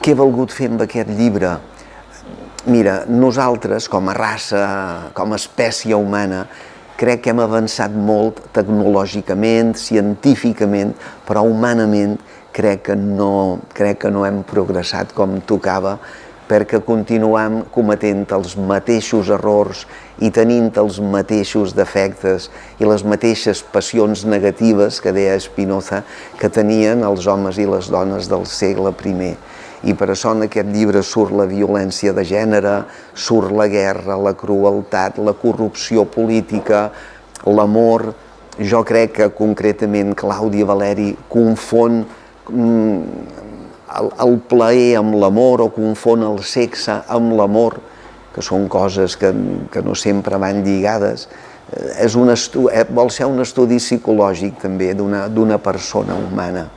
Què he volgut fer amb aquest llibre? Mira, nosaltres, com a raça, com a espècie humana, crec que hem avançat molt tecnològicament, científicament, però humanament crec que no hem progressat com tocava, perquè continuem cometent els mateixos errors i tenint els mateixos defectes i les mateixes passions negatives que deia Spinoza que tenien els homes i les dones del segle I. I per això en aquest llibre surt la violència de gènere, surt la guerra, la crueltat, la corrupció política, l'amor. Jo crec que concretament Clàudia Valeri confon el plaer amb l'amor o confon el sexe amb l'amor, que són coses que no sempre van lligades. Vol ser un estudi psicològic també d'una persona humana.